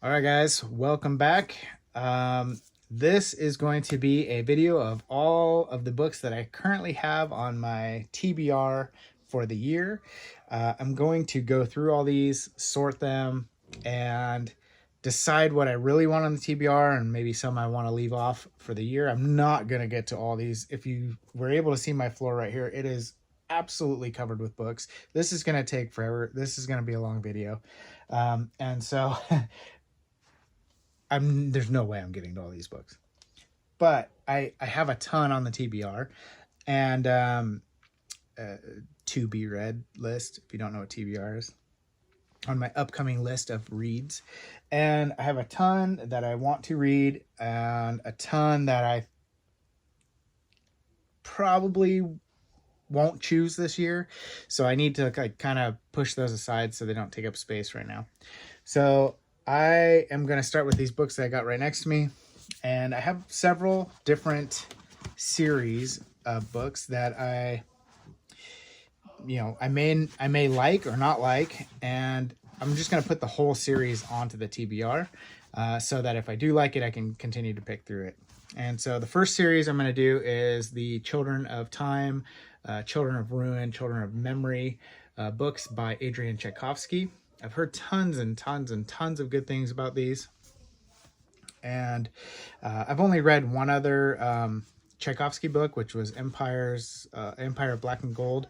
All right, guys, welcome back. This is going to be a video of all of the books that I currently have on my TBR for the year. I'm going to go through all these, sort them, and decide what I really want on the TBR and maybe some I want to leave off for the year. I'm not going to get to all these. If you were able to see my floor right here, it is absolutely covered with books. This is going to take forever. This is going to be a long video. And so there's no way I'm getting to all these books, but I have a ton on the TBR and to be read list. If you don't know what TBR is, on my upcoming list of reads, and I have a ton that I want to read and a ton that I probably won't choose this year. So I need to kind of push those aside so they don't take up space right now. So I am going to start with these books that I got right next to me. And I have several different series of books that I may like or not like. And I'm just going to put the whole series onto the TBR so that if I do like it, I can continue to pick through it. And so the first series I'm going to do is the Children of Time, Children of Ruin, Children of Memory books by Adrian Tchaikovsky. I've heard tons and tons and tons of good things about these. And I've only read one other Tchaikovsky book, which was Empire of Black and Gold.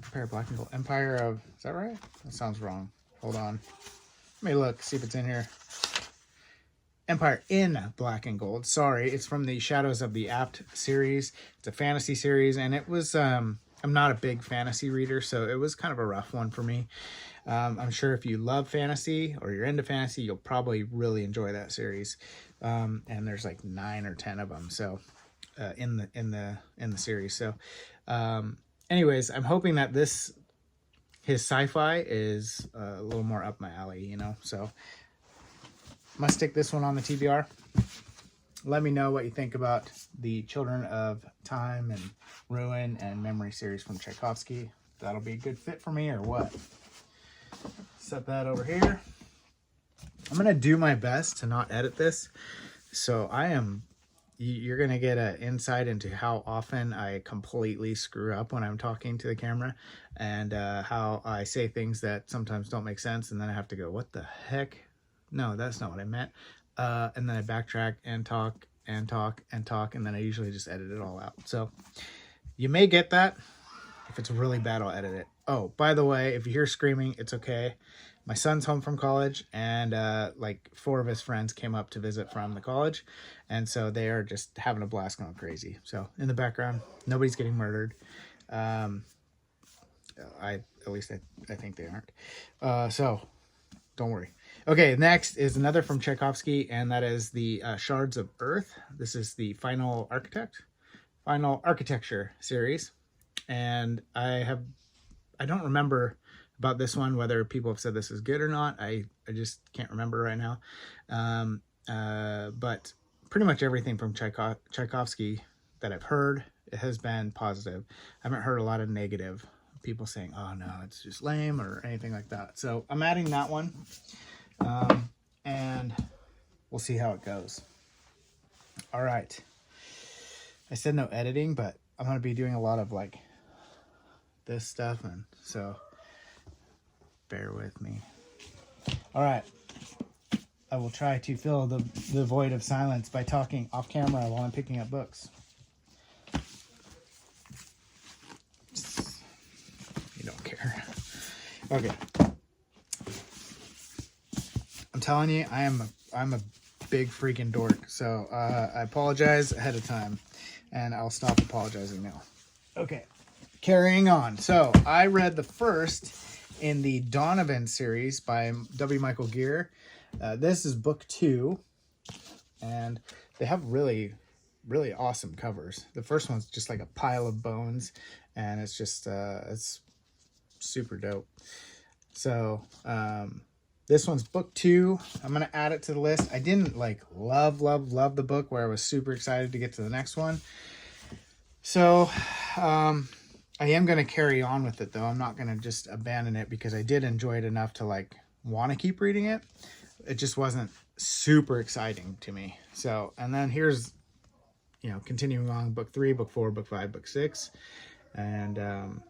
Empire of Black and Gold. Empire of... Is that right? That sounds wrong. Hold on. Let me look, see if it's in here. Empire in Black and Gold. Sorry, it's from the Shadows of the Apt series. It's a fantasy series, and it was... I'm not a big fantasy reader, so it was kind of a rough one for me. I'm sure if you love fantasy or you're into fantasy, you'll probably really enjoy that series. And there's like 9 or 10 of them. So in the series. So anyways, I'm hoping that his sci-fi is a little more up my alley, So I'm gonna stick this one on the TBR. Let me know what you think about the Children of Time and Ruin and Memory series from Tchaikovsky. That'll be a good fit for me or what? Set that over here. I'm going to do my best to not edit this. So you're going to get an insight into how often I completely screw up when I'm talking to the camera and how I say things that sometimes don't make sense. And then I have to go, what the heck? No, that's not what I meant. And then I backtrack and talk and talk and talk. And then I usually just edit it all out. So you may get that. If it's really bad, I'll edit it. Oh, by the way, if you hear screaming, it's okay. My son's home from college, and like 4 of his friends came up to visit from the college, and so they are just having a blast, going crazy. So in the background, nobody's getting murdered. At least I think they aren't. So don't worry. Okay, next is another from Tchaikovsky, and that is the Shards of Earth. This is the Final Architecture series. And I don't remember about this one, whether people have said this is good or not. I just can't remember right now. But pretty much everything from Tchaikovsky that I've heard, it has been positive. I haven't heard a lot of negative people saying, oh no, it's just lame or anything like that. So I'm adding that one. And we'll see how it goes. All right. I said no editing, but I'm going to be doing a lot of like this stuff, and so bear with me. All right, I will try to fill the void of silence by talking off camera while I'm picking up books. You don't care. Okay, I'm telling you, I'm a big freaking dork, so I apologize ahead of time, and I'll stop apologizing now. Okay, carrying on. So I read the first in the Donovan series by W. Michael Gear. This is book 2, and they have really, really awesome covers. The first one's just like a pile of bones, and it's just it's super dope. So this one's book 2. I'm gonna add it to the list. I didn't like love the book where I was super excited to get to the next one. So I am going to carry on with it, though. I'm not going to just abandon it because I did enjoy it enough to like want to keep reading it. it just wasn't super exciting to me. So, and then here's, continuing on, book 3, book 4, book 5, book 6, and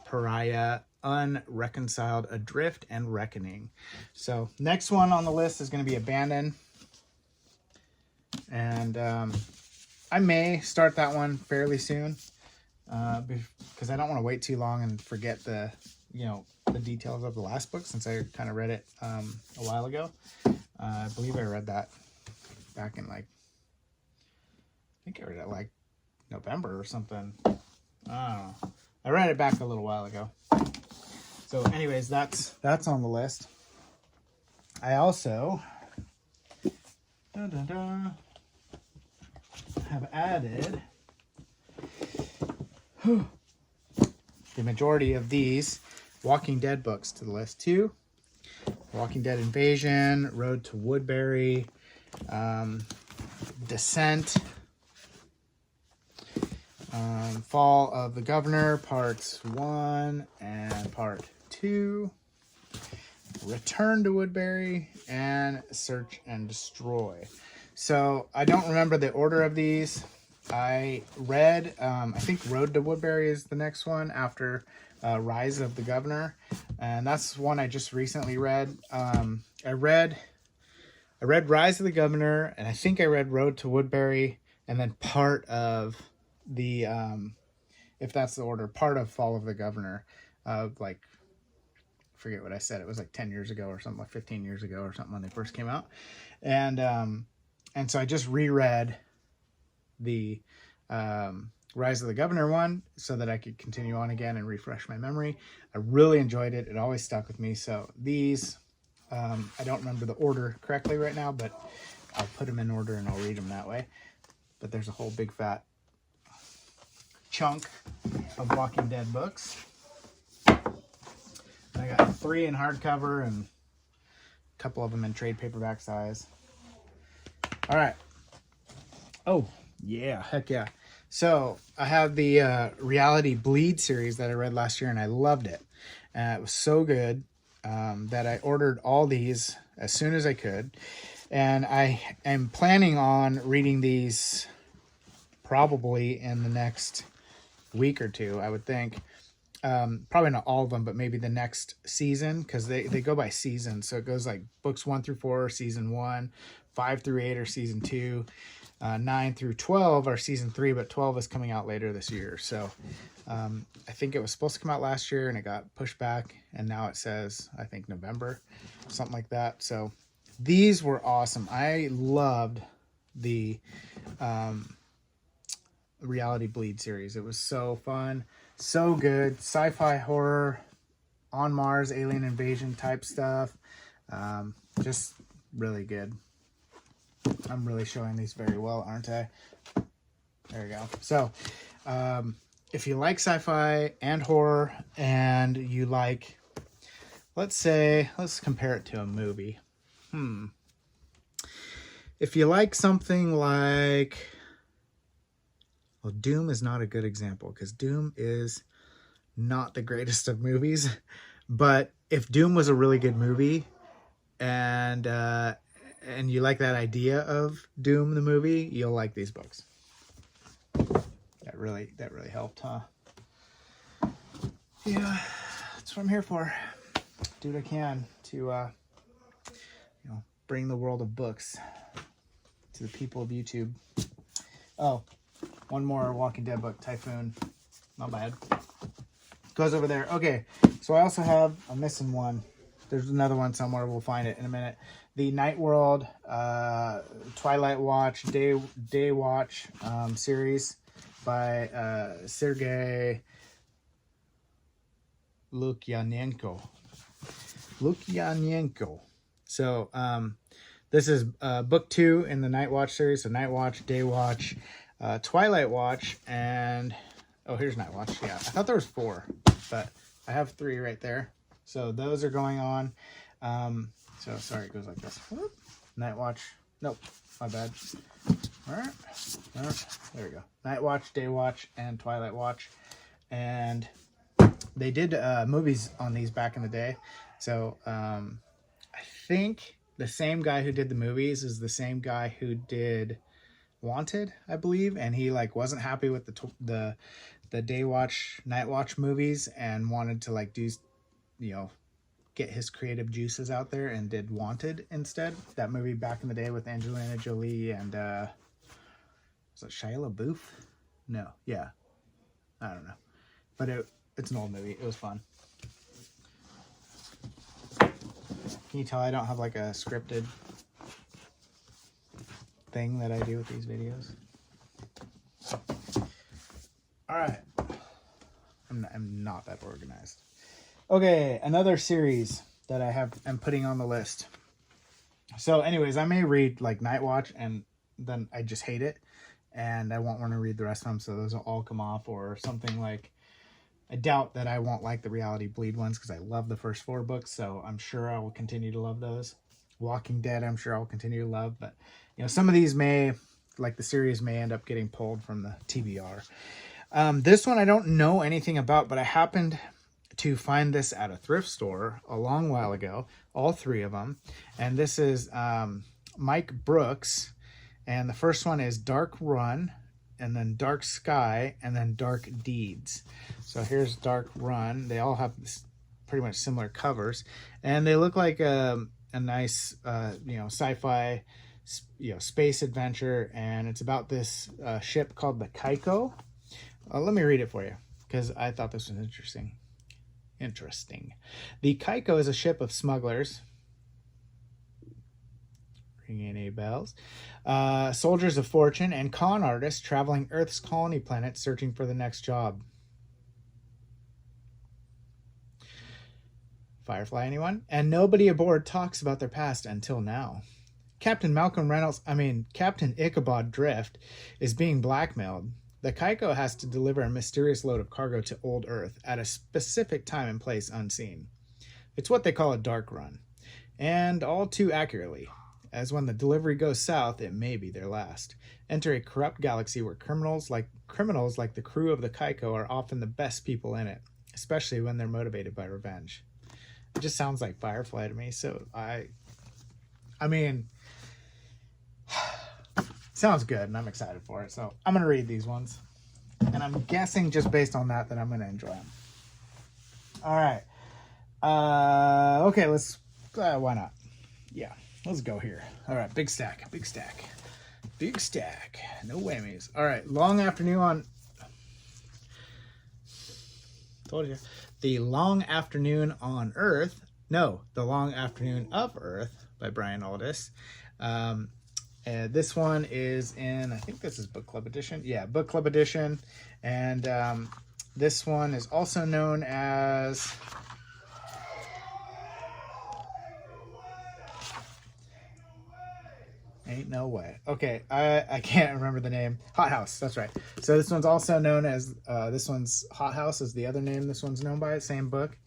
Pariah, Unreconciled, Adrift, and Reckoning. So next one on the list is going to be Abandon. And I may start that one fairly soon because I don't want to wait too long and forget the details of the last book, since I kind of read it a while ago. I believe I read that back in I think I read it like November or something. I don't know. I read it back a little while ago. So anyways, that's on the list. I also have added the majority of these Walking Dead books to the list too. Walking Dead Invasion, Road to Woodbury, Descent, Fall of the Governor, Parts 1 and Part 2, Return to Woodbury, and Search and Destroy. So I don't remember the order of these. I read, I think Road to Woodbury is the next one after Rise of the Governor, and that's one I just recently read. I read Rise of the Governor, and I think I read Road to Woodbury, and then part of the, if that's the order, part of Fall of the Governor, forget what I said. It was like 10 years ago or something, like 15 years ago or something when they first came out. And so I just reread the Rise of the Governor one so that I could continue on again and refresh my memory. I really enjoyed it. It always stuck with me. So these, I don't remember the order correctly right now, but I'll put them in order and I'll read them that way. But there's a whole big fat chunk of Walking Dead books. I got 3 in hardcover and a couple of them in trade paperback size. All right. Oh, yeah. Heck yeah. So I have the Reality Bleed series that I read last year, and I loved it. It was so good that I ordered all these as soon as I could. And I am planning on reading these probably in the next week or two, I would think. Probably not all of them, but maybe the next season, because they go by season. So it goes like books 1 through 4 are season 1, 5 through 8 are season 2, 9 through 12 are season 3, but 12 is coming out later this year. So I think it was supposed to come out last year and it got pushed back, and now it says, I think November, something like that. So these were awesome. I loved the Reality Bleed series. It was so fun, so good. Sci-fi horror, on Mars, alien invasion type stuff. Just really good. I'm really showing these very well, aren't I? There we go. So if you like sci-fi and horror, and you like, let's compare it to a movie. If you like something like, well, Doom is not a good example because Doom is not the greatest of movies. But if Doom was a really good movie, and you like that idea of Doom the movie, you'll like these books. That really helped, huh? Yeah, that's what I'm here for. Do what I can to bring the world of books to the people of YouTube. Oh, one more Walking Dead book, Typhoon. Not bad. Goes over there. Okay, so I also have, I'm missing one. There's another one somewhere. We'll find it in a minute. The Night World, Twilight Watch, Day Watch series by Sergei Lukyanenko. So this is book 2 in the Night Watch series. So Night Watch, Day Watch, Twilight Watch, and oh, here's Night Watch. Yeah, I thought there was 4, but I have 3 right there. So those are going on. So sorry, it goes like this. Whoop. Night Watch. Nope, my bad. All right. There we go. Night Watch, Day Watch, and Twilight Watch. And they did movies on these back in the day. So I think the same guy who did the movies is the same guy who did Wanted, I believe, and he like wasn't happy with the day watch, night watch movies, and wanted to like do, you know, get his creative juices out there, and did Wanted instead. That movie back in the day with Angelina Jolie and was it Shia LaBeouf? No, yeah, I don't know, but it's an old movie. It was fun. Can you tell I don't have like a scripted thing that I do with these videos? All right, I'm not that organized. Okay, another series that I'm putting on the list. So anyways, I may read like Night Watch and then I just hate it and I won't want to read the rest of them, so those will all come off. Or something like, I doubt that I won't like the Reality Bleed ones because I love the first 4 books, so I'm sure I will continue to love those. Walking Dead, I'm sure I'll continue to love, but you know, some of these may, like the series, may end up getting pulled from the TBR. This one I don't know anything about, but I happened to find this at a thrift store a long while ago, all 3 of them. And this is Mike Brooks, and the first one is Dark Run, and then Dark Sky, and then Dark Deeds. So here's Dark Run. They all have pretty much similar covers, and they look like a nice you know, sci-fi, you know, space adventure. And it's about this ship called the Kaiko. Let me read it for you because I thought this was interesting. The Kaiko is a ship of smugglers. Ring any bells? Soldiers of fortune and con artists traveling Earth's colony planet searching for the next job. Firefly, anyone? And nobody aboard talks about their past until now. Captain Ichabod Drift is being blackmailed. The Kaiko has to deliver a mysterious load of cargo to old Earth at a specific time and place unseen. It's what they call a dark run, and all too accurately, as when the delivery goes south, it may be their last. Enter a corrupt galaxy where criminals like the crew of the Kaiko are often the best people in it, especially when they're motivated by revenge. It just sounds like Firefly to me, so I mean, sounds good, and I'm excited for it. So I'm going to read these ones, and I'm guessing just based on that I'm going to enjoy them. All right. Okay, let's, why not? Yeah, let's go here. All right, big stack. No whammies. All right, Long Afternoon on... Told you. The Long Afternoon on Earth. No, The Long Afternoon of Earth by Brian Aldiss. This one is in, I think this is book club edition. Yeah, book club edition. And this one is also known as... Ain't no way. Okay, I can't remember the name. Hot House, that's right. So this one's also known as, this one's Hot House is the other name this one's known by, same book.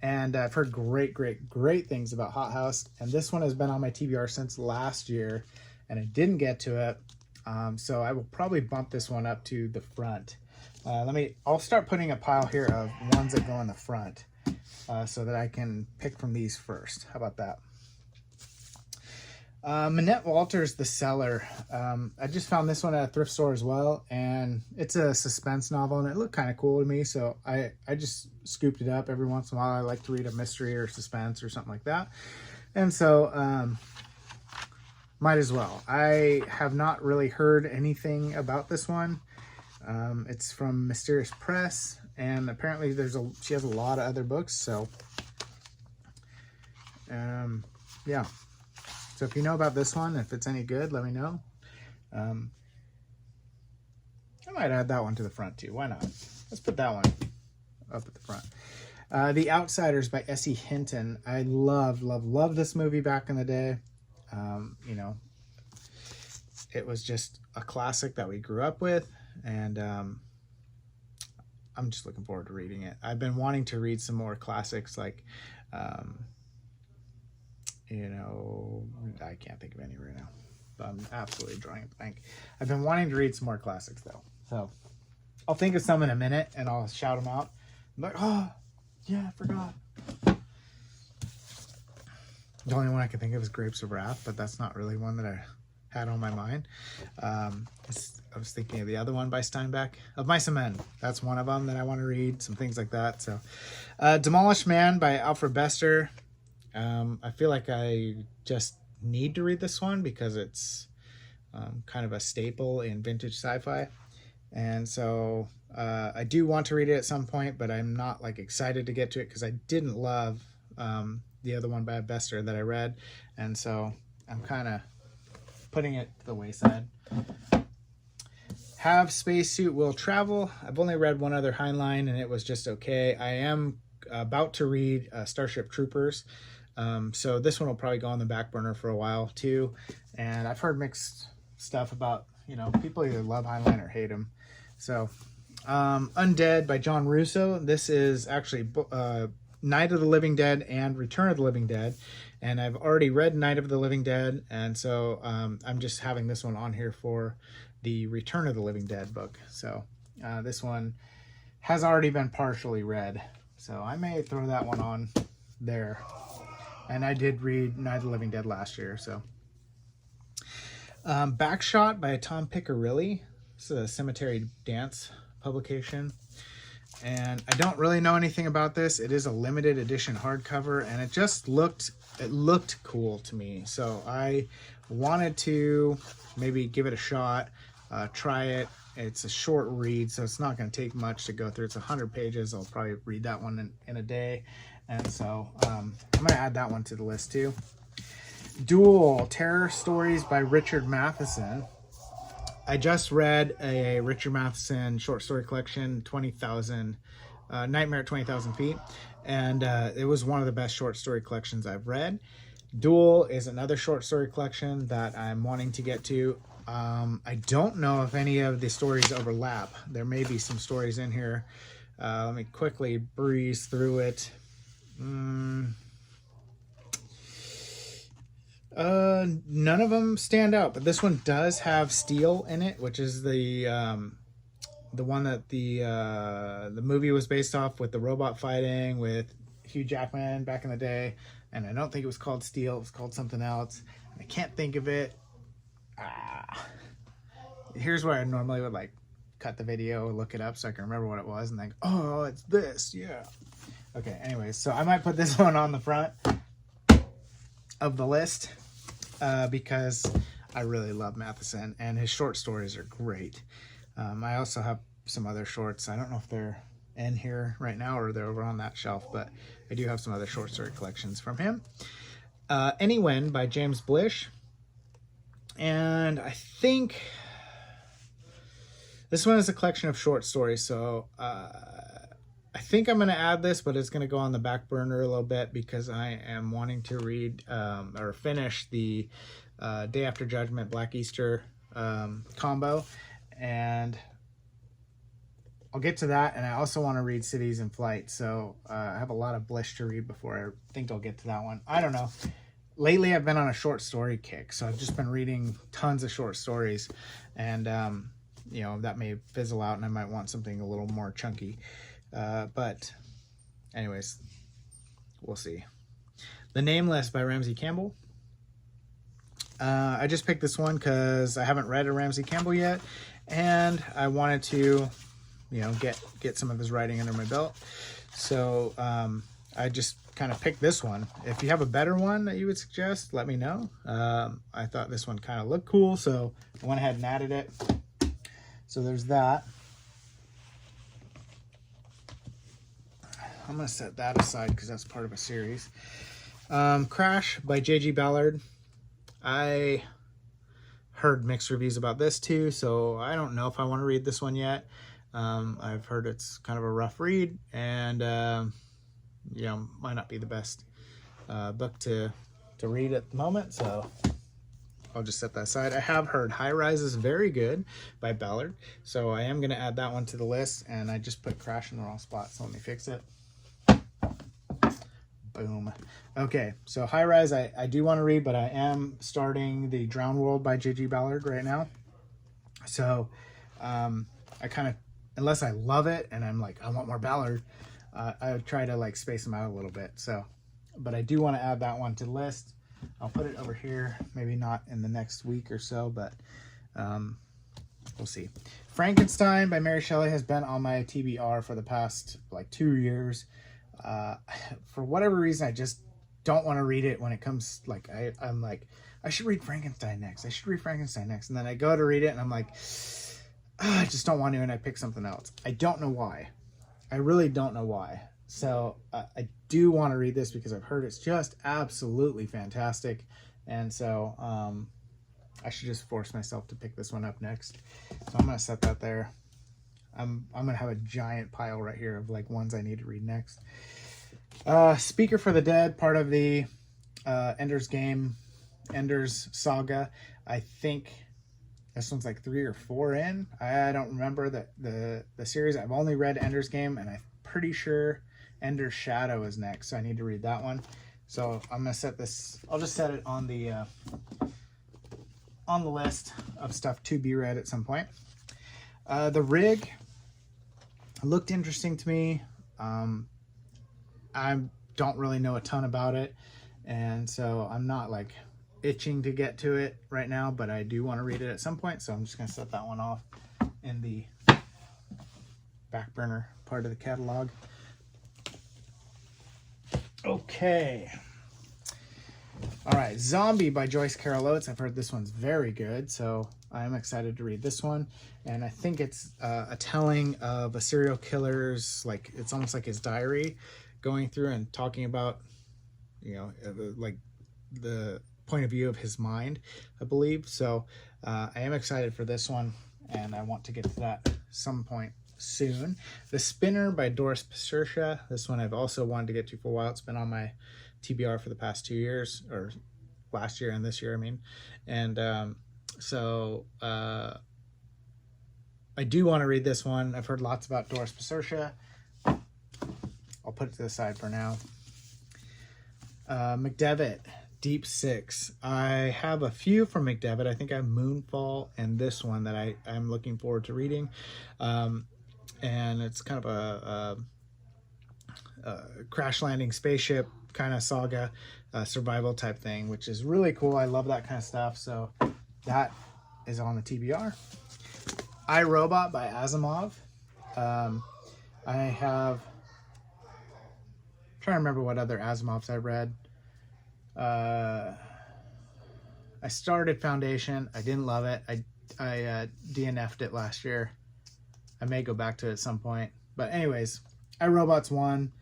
And I've heard great things about Hot House. And this one has been on my TBR since last year, and I didn't get to it. So I will probably bump this one up to the front. I'll start putting a pile here of ones that go in the front so that I can pick from these first. How about that? Minette Walters, The Cellar. I just found this one at a thrift store as well, and it's a suspense novel, and it looked kind of cool to me, so I just scooped it up. Every once in a while I like to read a mystery or suspense or something like that, and so might as well. I have not really heard anything about this one. It's from Mysterious Press, and apparently she has a lot of other books, so yeah. So if you know about this one, if it's any good, let me know. I might add that one to the front too. Why not? Let's put that one up at the front. The Outsiders by S.E. Hinton. I loved this movie back in the day. You know, it was just a classic that we grew up with, and I'm just looking forward to reading it. I've been wanting to read some more classics, like you know, I can't think of any right now. I'm absolutely drawing a blank. I've been wanting to read some more classics though, so I'll think of some in a minute and I'll shout them out. I'm like, oh yeah, I forgot. The only one I can think of is Grapes of Wrath, but that's not really one that I had on my mind. I was thinking of the other one by Steinbeck, Of Mice and Men. That's one of them that I want to read, some things like that. So, Demolished Man by Alfred Bester. I feel like I just need to read this one because it's kind of a staple in vintage sci-fi. And so I do want to read it at some point, but I'm not like excited to get to it because I didn't love the other one by Bester that I read. And so I'm kind of putting it to the wayside. Have Spacesuit Will Travel. I've only read one other Heinlein and it was just okay. I am about to read Starship Troopers. So this one will probably go on the back burner for a while too. And I've heard mixed stuff about, you know, people either love Heinlein or hate him. So Undead by John Russo. This is actually Night of the Living Dead and Return of the Living Dead. And I've already read Night of the Living Dead. And so I'm just having this one on here for the Return of the Living Dead book. So this one has already been partially read. So I may throw that one on there. And I did read Night of the Living Dead last year. So Backshot by Tom Piccirilli. This is a Cemetery Dance publication. And I don't really know anything about this. It is a limited edition hardcover, and it just looked cool to me. So I wanted to maybe give it a shot, try it. It's a short read, so it's not going to take much to go through. It's 100 pages. I'll probably read that one in a day. And so I'm going to add that one to the list too. Duel, Terror Stories by Richard Matheson. I just read a Richard Matheson short story collection, 20,000, Nightmare at 20,000 Feet. And it was one of the best short story collections I've read. Duel is another short story collection that I'm wanting to get to. I don't know if any of the stories overlap. There may be some stories in here. Let me quickly breeze through it. None of them stand out, but this one does have Steel in it, which is the one that the movie was based off, with the robot fighting with Hugh Jackman back in the day. And I don't think it was called Steel. It was called something else. I can't think of it. Here's where I normally would like cut the video, look it up so I can remember what it was, and think, oh, it's this, yeah. Okay, anyways, so I might put this one on the front of the list because I really love Matheson, and his short stories are great. I also have some other shorts. I don't know if they're in here right now or they're over on that shelf, but I do have some other short story collections from him. Anywhen by James Blish. And I think this one is a collection of short stories, so I think I'm going to add this, but it's going to go on the back burner a little bit because I am wanting to read or finish the Day After Judgment Black Easter combo, and I'll get to that. And I also want to read Cities in Flight, so I have a lot of Blish to read before I think I'll get to that one. I don't know. Lately, I've been on a short story kick, so I've just been reading tons of short stories, and you know, that may fizzle out, and I might want something a little more chunky. But anyways, we'll see. The Nameless by Ramsey Campbell. I just picked this one because I haven't read a Ramsey Campbell yet, and I wanted to, you know, get some of his writing under my belt. So I just kind of picked this one. If you have a better one that you would suggest, let me know. I thought this one kind of looked cool, so I went ahead and added it. So there's that. I'm going to set that aside because that's part of a series. Crash by J.G. Ballard. I heard mixed reviews about this too, so I don't know if I want to read this one yet. I've heard it's kind of a rough read, and you know, might not be the best book to read at the moment, so I'll just set that aside. I have heard High Rise is very good by Ballard, so I am going to add that one to the list, and I just put Crash in the wrong spot, so let me fix it. Boom. Okay, so High Rise I do want to read, but I am starting the Drowned World by J.G. Ballard right now. So I kind of, unless I love it and I'm like, I want more Ballard, I would try to like space them out a little bit. So but I do want to add that one to the list. I'll put it over here, maybe not in the next week or so, but we'll see. Frankenstein by Mary Shelley has been on my TBR for the past like 2 years. For whatever reason, I just don't want to read it when it comes, like, I'm like, I should read Frankenstein next. I should read Frankenstein next. And then I go to read it and I'm like, I just don't want to, and I pick something else. I don't know why. I really don't know why. So I do want to read this because I've heard it's just absolutely fantastic. And so I should just force myself to pick this one up next. So I'm going to set that there. I'm going to have a giant pile right here of like ones I need to read next. Speaker for the Dead, part of the Ender's Saga. I think this one's like 3 or 4 in. I don't remember the series. I've only read Ender's Game, and I'm pretty sure Ender's Shadow is next, so I need to read that one. So I'm gonna set this. I'll just set it on the list of stuff to be read at some point. The Rig looked interesting to me. I don't really know a ton about it, and so I'm not like itching to get to it right now, but I do want to read it at some point, so I'm just going to set that one off in the back burner part of the catalog. Okay. All right, Zombie by Joyce Carol Oates. I've heard this one's very good, so I'm excited to read this one. And I think it's a telling of a serial killer's, like, it's almost like his diary, going through and talking about, you know, like the point of view of his mind, I believe. So I am excited for this one, and I want to get to that some point soon. The Spinner by Doris Pacercia. This one I've also wanted to get to for a while. It's been on my TBR for the past 2 years, or last year and this year, I mean. And so I do want to read this one. I've heard lots about Doris Pacercia. I'll put it to the side for now. McDevitt, Deep Six. I have a few from McDevitt. I think I have Moonfall and this one that I'm looking forward to reading. And it's kind of a crash landing spaceship kind of saga, survival type thing, which is really cool. I love that kind of stuff. So that is on the TBR. I, Robot by Asimov. I have, I'm trying to remember what other Asimovs I read. I started Foundation. I didn't love it. I DNF'd it last year. I may go back to it at some point. But anyways, I, Robot's one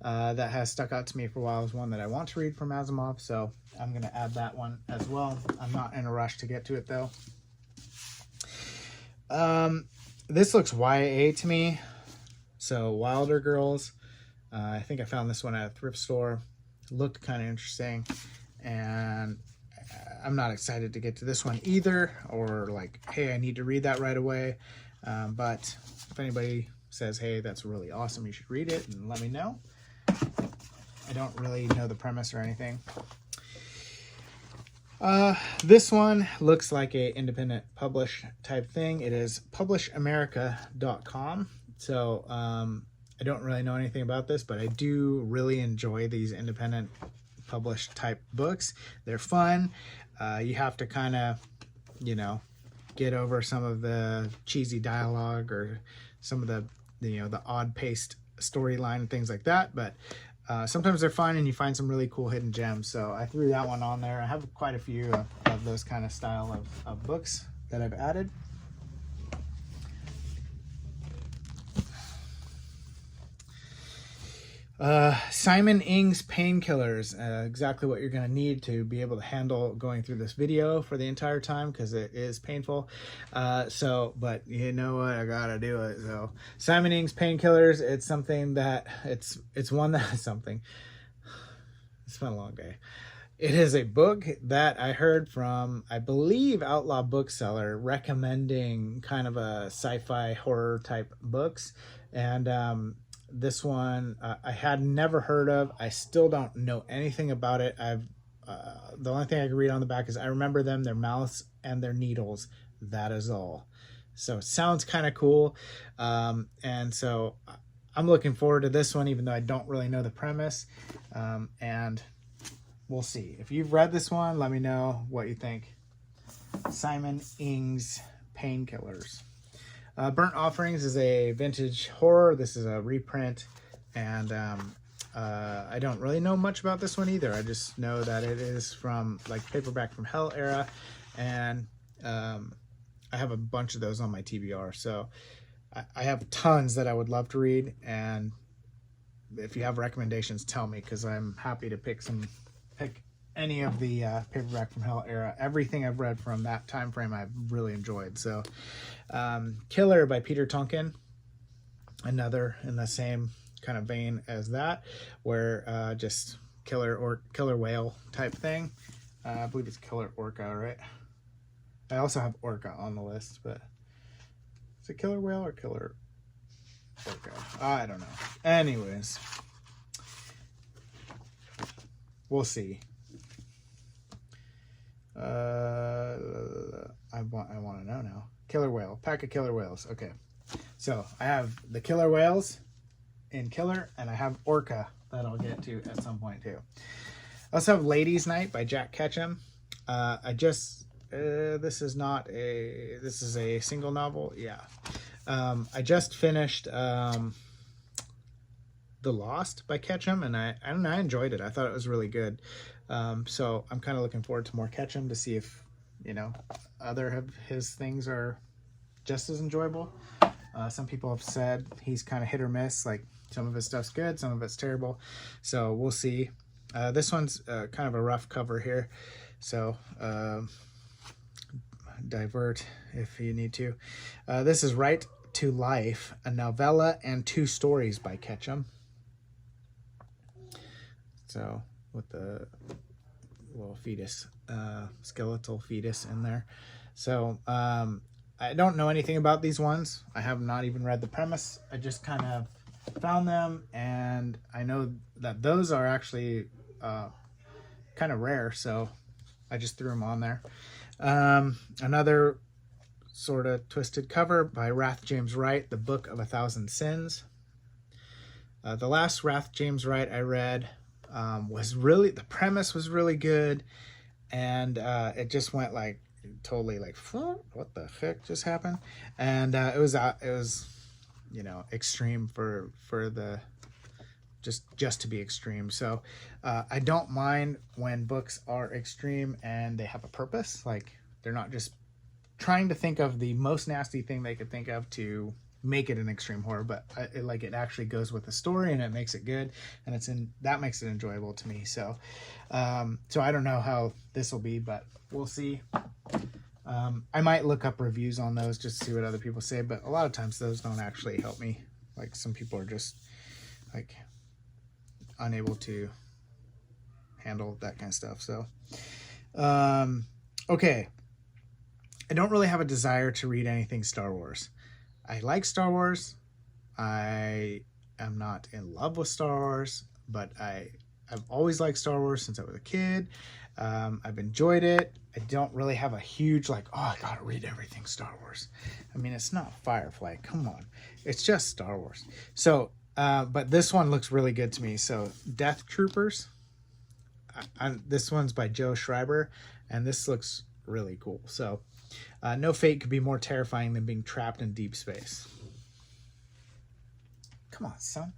that has stuck out to me for a while. Is one that I want to read from Asimov, so I'm going to add that one as well. I'm not in a rush to get to it, though. This looks YA to me. So Wilder Girls. I think I found this one at a thrift store. Looked kind of interesting, and I'm not excited to get to this one either, or like, hey, I need to read that right away. But if anybody says, hey, that's really awesome, you should read it, and let me know. I don't really know the premise or anything. This one looks like a independent publish type thing. It is publishamerica.com. So I don't really know anything about this, but I do really enjoy these independent published type books. They're fun. You have to kind of, you know, get over some of the cheesy dialogue or some of the, you know, the odd paced storyline and things like that. But sometimes they're fun, and you find some really cool hidden gems. So I threw that one on there. I have quite a few of those kind of style of books that I've added. Simon Ing's Painkillers, exactly what you're going to need to be able to handle going through this video for the entire time, because it is painful. But you know what, I gotta do it. So Simon Ing's Painkillers, it's something that it's one that something. It's been a long day. It is a book that I heard from, I believe, Outlaw Bookseller, recommending kind of a sci-fi horror type books. And this one I had never heard of. I still don't know anything about it. The only thing I can read on the back is I remember them, their mouths and their needles. That is all. So it sounds kind of cool. And so I'm looking forward to this one, even though I don't really know the premise. And we'll see. If you've read this one, let me know what you think. Simon Ing's Painkillers. Burnt Offerings is a vintage horror. This is a reprint, and I don't really know much about this one either. I just know that it is from like Paperback from Hell era, and I have a bunch of those on my TBR. So I have tons that I would love to read, and if you have recommendations, tell me, because I'm happy to pick any of the Paperback from Hell era. Everything I've read from that time frame I've really enjoyed. So Killer by Peter Tonkin, another in the same kind of vein as that, where just killer whale type thing. I believe it's Killer Orca, right? I also have Orca on the list, but is it Killer Whale or Killer Orca? I don't know. Anyways, we'll see. I want to know now. Killer Whale, pack of Killer Whales. Okay, so I have the Killer Whales in Killer, and I have Orca that I'll get to at some point too. I also have Ladies' Night by Jack Ketchum. This is a single novel. Yeah. I just finished The Lost by Ketchum, and I enjoyed it. I thought it was really good. So I'm kind of looking forward to more Ketchum to see if, other of his things are just as enjoyable. Some people have said he's kind of hit or miss. Like, some of his stuff's good, some of it's terrible. So we'll see. This one's kind of a rough cover here. So divert if you need to. This is Right to Life, a novella and 2 stories by Ketchum. So with the little fetus, skeletal fetus in there. So I don't know anything about these ones. I have not even read the premise. I just kind of found them, and I know that those are actually kind of rare, so I just threw them on there. Another sort of twisted cover by Rath James Wright, The Book of 1,000 Sins. The last Rath James Wright I read the premise was really good, and it just went like totally like, what the heck just happened? And it was extreme for the just to be extreme. So I don't mind when books are extreme and they have a purpose. Like, they're not just trying to think of the most nasty thing they could think of to make it an extreme horror, but it actually goes with the story, and it makes it good, and that makes it enjoyable to me. So so I don't know how this will be, but we'll see. I might look up reviews on those just to see what other people say, but a lot of times those don't actually help me. Like, some people are just like unable to handle that kind of stuff. So okay, I don't really have a desire to read anything Star Wars. I like Star Wars. I am not in love with Star Wars, but I've always liked Star Wars since I was a kid. I've enjoyed it. I don't really have a huge I gotta read everything Star Wars. I mean, it's not Firefly. Come on. It's just Star Wars. So, but this one looks really good to me. So, Death Troopers. This one's by Joe Schreiber, and this looks really cool. So, no fate could be more terrifying than being trapped in deep space. Come on, son.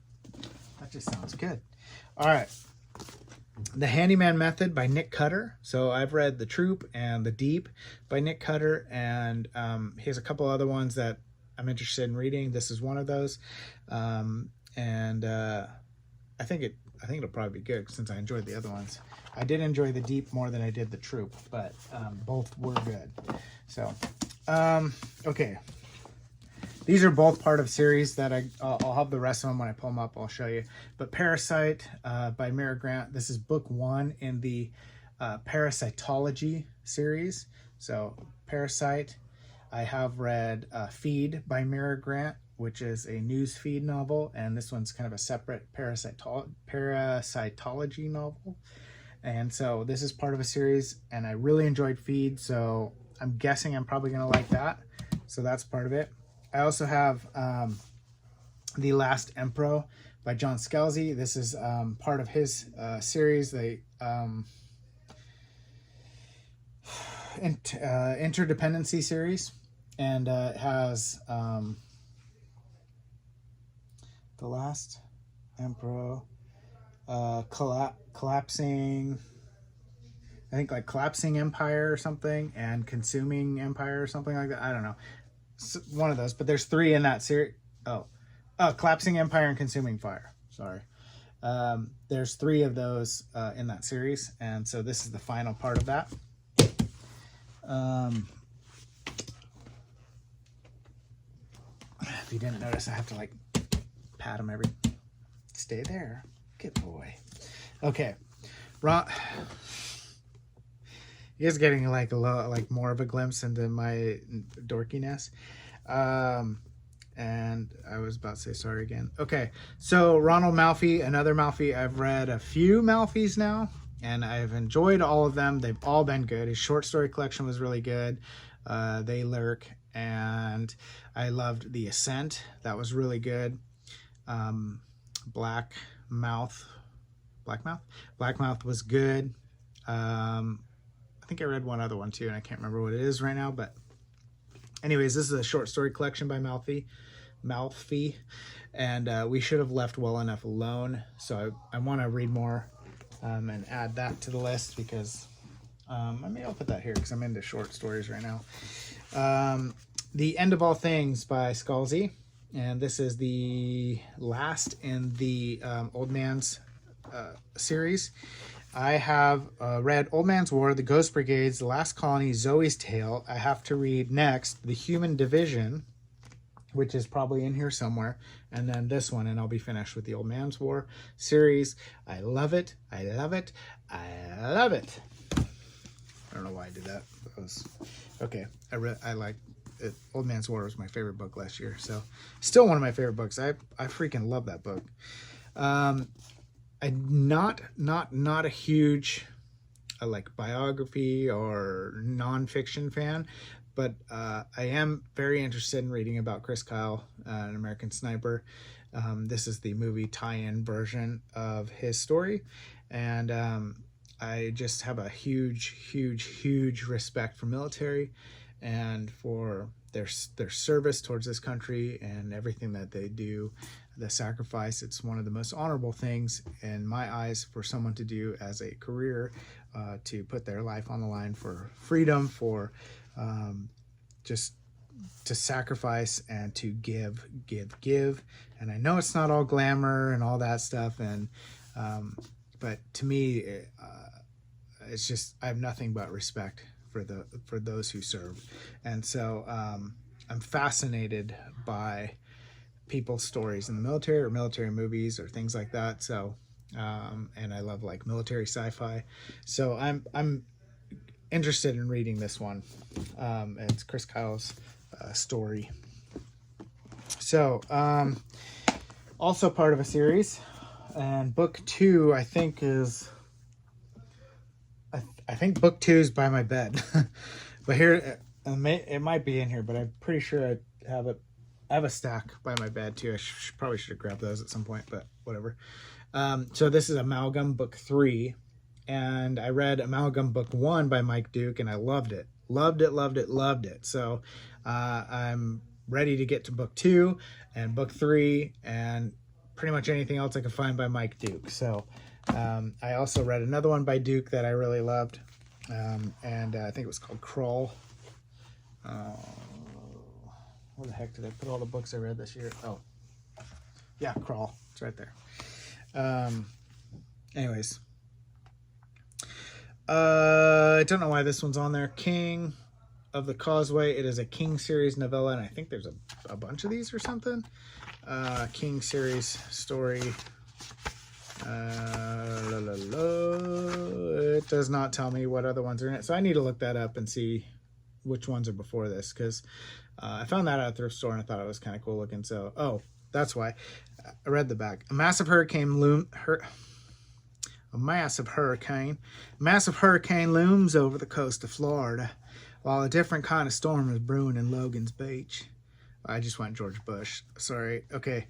That just sounds good. All right. The Handyman Method by Nick Cutter. So I've read The Troop and The Deep by Nick Cutter, and he has a couple other ones that I'm interested in reading. This is one of those, and I think it'll probably be good since I enjoyed the other ones. I did enjoy The Deep more than I did The Troop, but both were good. So, okay. These are both part of series that I'll have the rest of them when I pull them up. I'll show you. But Parasite by Mira Grant. This is book 1 in the Parasitology series. So Parasite. I have read Feed by Mira Grant, which is a news feed novel, and this one's kind of a separate parasitology novel. And so this is part of a series, and I really enjoyed Feed, so I'm guessing I'm probably going to like that. So that's part of it. I also have The Last Emperor by John Scalzi. This is part of his series. They interdependency series, and it has The Last Emperor, collapsing, I think like Collapsing Empire or something, and Consuming Empire or something like that. I don't know. It's one of those, but there's 3 in that series. Collapsing Empire and Consuming Fire. Sorry. There's 3 of those in that series, and so this is the final part of that. If you didn't notice, I have to like pat him every. Stay there, good boy. Okay, Ron. You guys getting like more of a glimpse into my dorkiness. And I was about to say sorry again. Okay, so Ronald Malfi, another Malfi. I've read a few Malfis now, and I've enjoyed all of them. They've all been good. His short story collection was really good. They Lurk, and I loved The Ascent. That was really good. Black Mouth was good. I think I read one other one too, and I can't remember what it is right now, but anyways, this is a short story collection by Malfi, and We Should Have Left Well Enough Alone. So I want to read more and add that to the list, because I'll put that here because I'm into short stories right now. The End of All Things by Scalzi, and this is the last in the Old Man's series. I have read Old Man's War, The Ghost Brigades, The Last Colony, Zoe's Tale. I have to read next The Human Division, which is probably in here somewhere, and then this one, and I'll be finished with the Old Man's War series. I love it. I love it. I love it. I don't know why I did that. Okay. I like it. Old Man's War was my favorite book last year, so still one of my favorite books. I freaking love that book. I'm not a huge like biography or nonfiction fan, but I am very interested in reading about Chris Kyle, an American Sniper. This is the movie tie-in version of his story, and I just have a huge respect for military and for their service towards this country and everything that they do, the sacrifice. It's one of the most honorable things in my eyes for someone to do as a career, to put their life on the line for freedom, for just to sacrifice and to give. And I know it's not all glamour and all that stuff, and but to me, it's just, I have nothing but respect for those who serve. And so I'm fascinated by people's stories in the military or military movies or things like that. So and I love like military sci-fi. So I'm interested in reading this one. It's Chris Kyle's story. So also part of a series, and book 2 I think is I think book 2 is by my bed. But here it might be in here, but I'm pretty sure I have it. I have a stack by my bed too. I probably should have grabbed those at some point, but whatever. So this is Amalgam book 3, and I read Amalgam book 1 by Mike Duke, and I loved it. Loved it. So I'm ready to get to book 2 and book 3 and pretty much anything else I can find by Mike Duke. So I also read another one by Duke that I really loved, and I think it was called Crawl. Where the heck did I put all the books I read this year? Oh, yeah, Crawl. It's right there. Anyways. I don't know why this one's on there. King of the Causeway. It is a King series novella, and I think there's a bunch of these or something. King series story. It does not tell me what other ones are in it, so I need to look that up and see which ones are before this, because I found that at a thrift store and I thought it was kind of cool looking. So, oh, that's why. I read the back. A massive hurricane looms over the coast of Florida, while a different kind of storm is brewing in Logan's Beach. I just went George Bush. Sorry. Okay.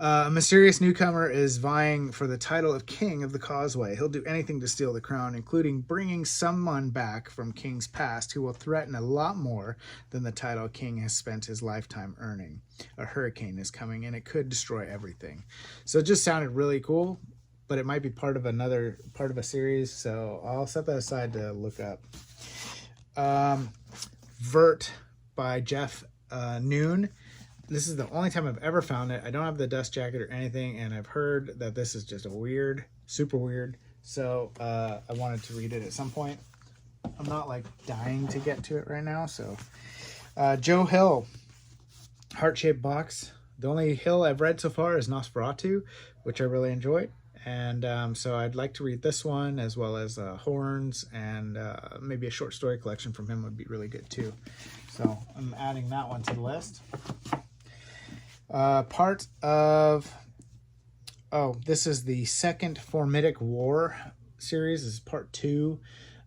A mysterious newcomer is vying for the title of King of the Causeway. He'll do anything to steal the crown, including bringing someone back from King's past who will threaten a lot more than the title King has spent his lifetime earning. A hurricane is coming, and it could destroy everything. So it just sounded really cool, but it might be part of a series, so I'll set that aside to look up. Vert by Jeff Noon. This is the only time I've ever found it. I don't have the dust jacket or anything, and I've heard that this is just a weird, super weird. So I wanted to read it at some point. I'm not like dying to get to it right now. So Joe Hill, heart-shaped box. The only Hill I've read so far is Nosferatu, which I really enjoyed. And so I'd like to read this one, as well as Horns, and maybe a short story collection from him would be really good too. So I'm adding that one to the list. Part of, this is the second Formitic War series. This is part 2.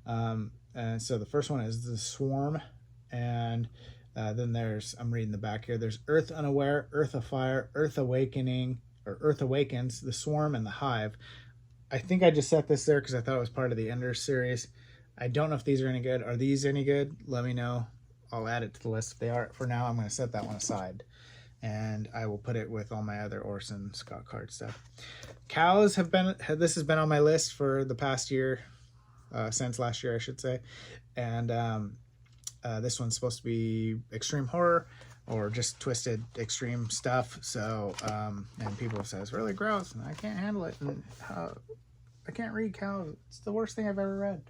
And so the first one is the Swarm, and then there's, I'm reading the back here, there's Earth Unaware, Earth Afire, Earth Awakening, or Earth Awakens, the Swarm, and the Hive. I think I just set this there because I thought it was part of the Enders series. I don't know if these are any good. Are these any good? Let me know. I'll add it to the list if they are. For now, I'm going to set that one aside, and I will put it with all my other Orson Scott Card stuff. Cows this has been on my list for the past year, since last year, I should say. And this one's supposed to be extreme horror, or just twisted extreme stuff. So, and people say it's really gross, and I can't handle it. And I can't read Cows. It's the worst thing I've ever read.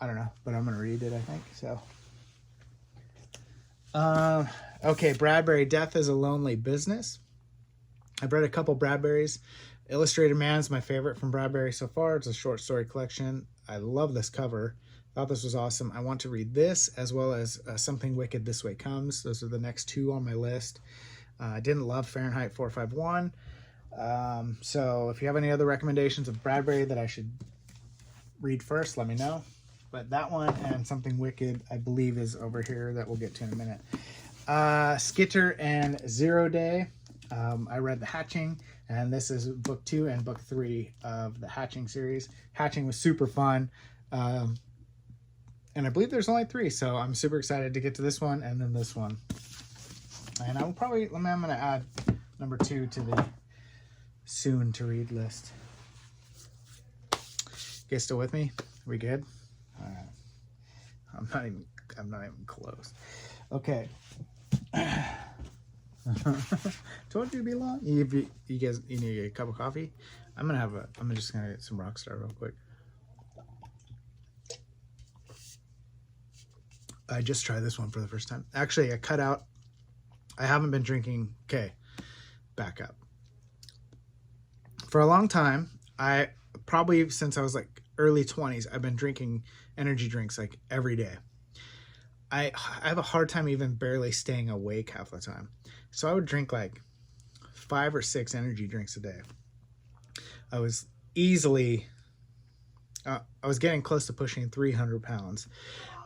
I don't know, but I'm going to read it, I think. So, okay, Bradbury, Death is a Lonely Business. I've read a couple Bradburys. Illustrated Man's my favorite from Bradbury so far. It's a short story collection. I love this cover. Thought this was awesome. I want to read this, as well as Something Wicked This Way Comes. Those are the next 2 on my list. I didn't love Fahrenheit 451. So if you have any other recommendations of Bradbury that I should read first, let me know. But that one and Something Wicked, I believe, is over here, that we'll get to in a minute. Skitter and Zero Day. I read The Hatching, and this is book 2 and book 3 of the Hatching series. Hatching was super fun. And I believe there's only 3, so I'm super excited to get to this one and then this one. And I will probably, I'm going to add number 2 to the soon to read list. You guys still with me? Are we good? All right. I'm not even close. Okay. Told you to be long. You guys, you need a cup of coffee? I'm just gonna get some Rockstar real quick. I just tried this one for the first time. Actually, I haven't been drinking. Okay, back up. For a long time, probably since I was like early 20s, I've been drinking energy drinks like every day. I have a hard time even barely staying awake half the time. So I would drink like 5 or 6 energy drinks a day. I was getting close to pushing 300 pounds.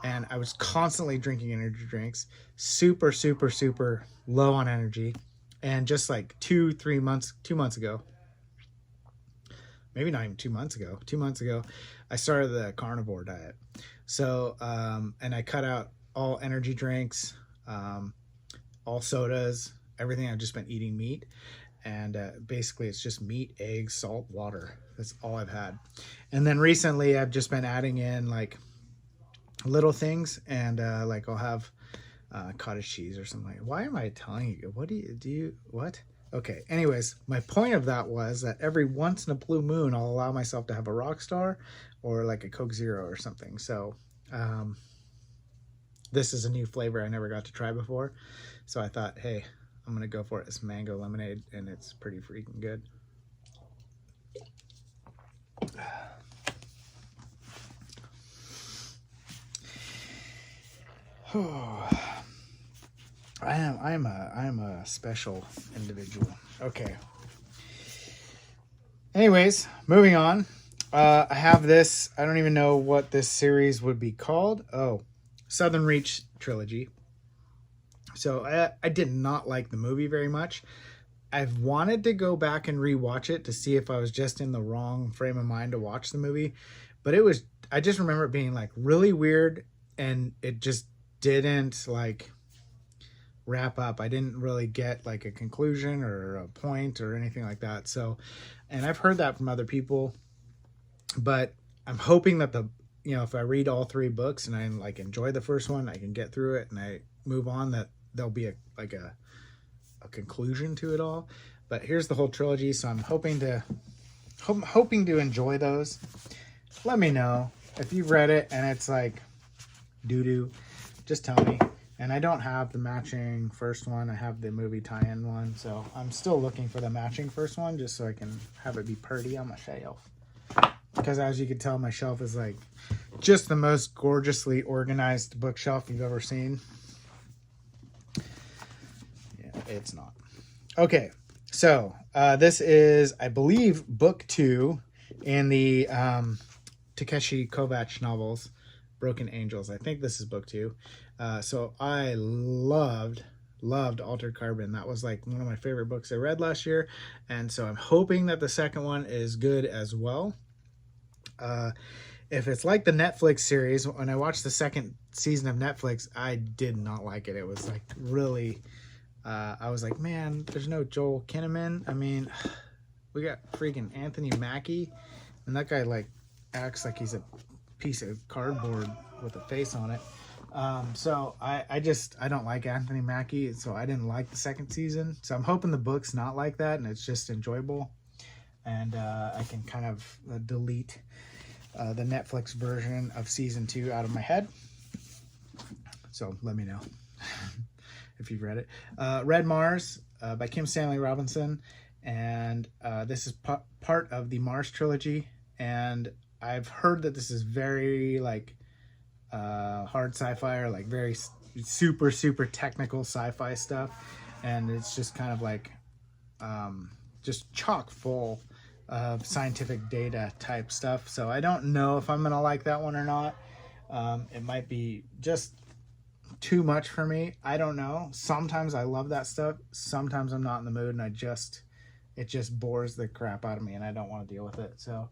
And I was constantly drinking energy drinks, super, super, super low on energy. And just like 2 months ago, maybe not even 2 months ago, I started the carnivore diet. So, and I cut out all energy drinks, all sodas, everything. I've just been eating meat. And basically it's just meat, eggs, salt, water. That's all I've had. And then recently I've just been adding in like little things, and like I'll have cottage cheese or something. Why am I telling you? What what? Okay, anyways, my point of that was that every once in a blue moon I'll allow myself to have a Rockstar or like a Coke Zero or something. So this is a new flavor I never got to try before, so I thought, hey, I'm gonna go for it. It's mango lemonade, and it's pretty freaking good. I am a special individual. Okay. Anyways, moving on. I have this. I don't even know what this series would be called. Oh, Southern Reach trilogy. So I did not like the movie very much, I've wanted to go back and rewatch it to see if I was just in the wrong frame of mind to watch the movie, but I just remember it being like really weird, and it just didn't like wrap up. I didn't really get like a conclusion or a point or anything like that. So, and I've heard that from other people, but I'm hoping that if I read all 3 books and I like enjoy the first one, I can get through it and I move on, that there'll be a conclusion to it all. But here's the whole trilogy, so I'm hoping to enjoy those. Let me know if you've read it and it's like doo-doo, just tell me. And I don't have the matching first one, I have the movie tie-in one, so I'm still looking for the matching first one just so I can have it be pretty on my shelf. Because as you can tell, my shelf is like just the most gorgeously organized bookshelf you've ever seen. It's not. Okay, so this is, I believe, book 2 in the Takeshi Kovacs novels, Broken Angels. I think this is book 2. So I loved Altered Carbon. That was like one of my favorite books I read last year, and so I'm hoping that the second one is good as well. If it's like the Netflix series, when I watched the second season of Netflix, I did not like it. It was like really... I was like, man, there's no Joel Kinnaman. I mean, we got freaking Anthony Mackie, and that guy like acts like he's a piece of cardboard with a face on it. So I don't like Anthony Mackie, so I didn't like the second season. So I'm hoping the book's not like that and it's just enjoyable, and I can kind of delete the Netflix version of season 2 out of my head. So let me know. If you've read it. Red Mars by Kim Stanley Robinson, and this is part of the Mars trilogy, and I've heard that this is very like hard sci-fi, or like very super technical sci-fi stuff, and it's just kind of like just chock full of scientific data type stuff. So I don't know if I'm gonna like that one or not. It might be just too much for me. I don't know. Sometimes I love that stuff. Sometimes I'm not in the mood, and it just bores the crap out of me, and I don't want to deal with it. So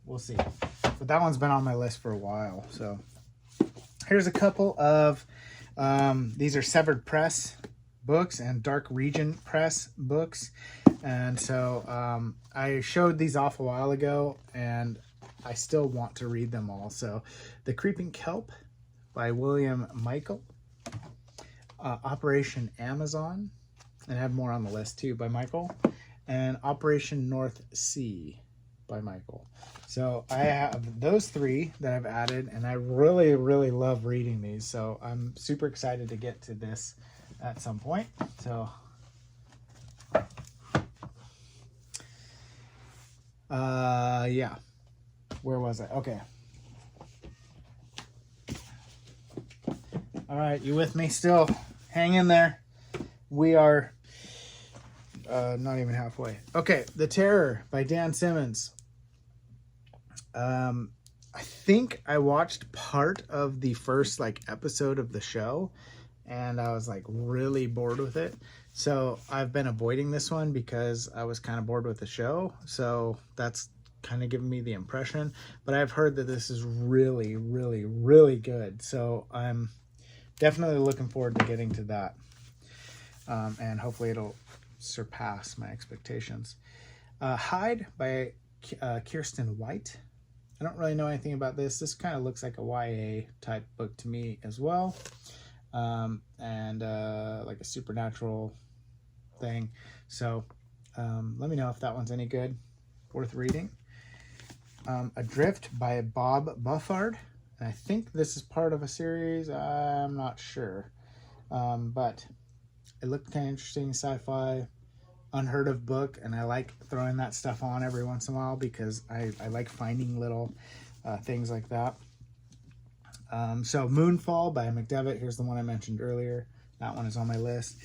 we'll see. But that one's been on my list for a while. So here's a couple of these are Severed Press books and Dark Region Press books, and so I showed these off a while ago, and I still want to read them all. So The Creeping Kelp by William Michael, Operation Amazon, and I have more on the list too by Michael, and Operation North Sea by Michael. So I have those 3 that I've added, and I really love reading these, so I'm super excited to get to this at some point. So yeah, where was I? Okay. All right, you with me still? Hang in there. We are not even halfway. Okay, The Terror by Dan Simmons. I think I watched part of the first like episode of the show, and I was like really bored with it. So I've been avoiding this one because I was kind of bored with the show. So that's kind of giving me the impression. But I've heard that this is really good. So I'm definitely looking forward to getting to that, and hopefully it'll surpass my expectations. Hyde by Kirsten White. I don't really know anything about this. This kind of looks like a YA type book to me as well, and like a supernatural thing. So let me know if that one's any good, worth reading. Adrift by Bob Buffard. And I think this is part of a series. I'm not sure. But it looked kind of interesting, sci-fi, unheard of book. And I like throwing that stuff on every once in a while because I like finding little things like that. So Moonfall by McDevitt. Here's the one I mentioned earlier. That one is on my list.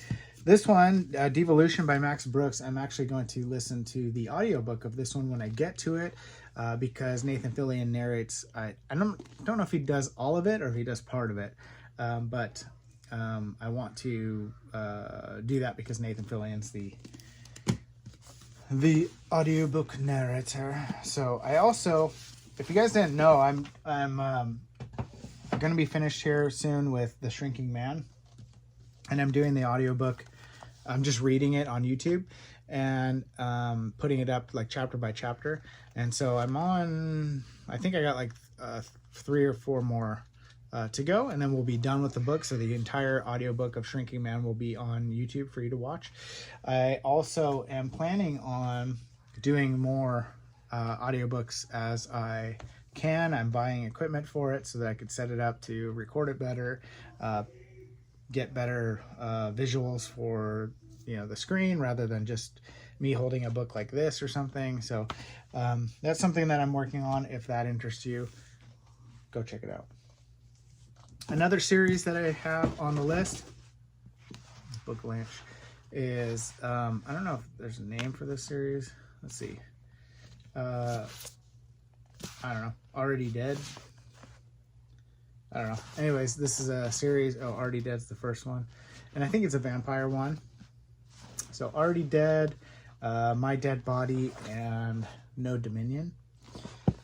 This one, Devolution by Max Brooks, I'm actually going to listen to the audiobook of this one when I get to it, because Nathan Fillion narrates. I don't know if he does all of it or if he does part of it, but I want to do that because Nathan Fillion's the audiobook narrator. So I also, if you guys didn't know, I'm going to be finished here soon with The Shrinking Man, and I'm doing the audiobook. I'm just reading it on YouTube and putting it up like chapter by chapter. And so I'm on, I think I got like 3 or 4 more to go, and then we'll be done with the book. So the entire audiobook of Shrinking Man will be on YouTube for you to watch. I also am planning on doing more audiobooks as I can. I'm buying equipment for it so that I could set it up to record it better, get better visuals for the screen rather than just me holding a book like this or something. So that's something that I'm working on. If that interests you, go check it out. Another series that I have on the list, Book Lunch, is I don't know if there's a name for this series. Let's see. I don't know. Already Dead. I don't know. Anyways, this is a series. Oh, Already Dead's the first one, and I think it's a vampire one. So Already Dead, My Dead Body, and No Dominion.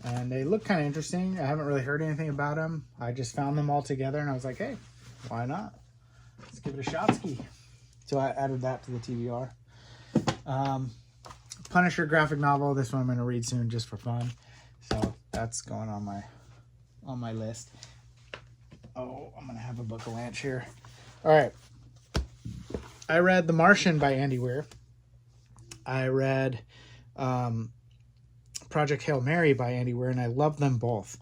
And they look kind of interesting. I haven't really heard anything about them. I just found them all together, and I was like, hey, why not? Let's give it a shot ski. So I added that to the TBR. Punisher graphic novel. This one I'm going to read soon just for fun. So that's going on my list. Oh, I'm going to have a book of lunch here. All right. I read The Martian by Andy Weir. I read Project Hail Mary by Andy Weir, and I love them both.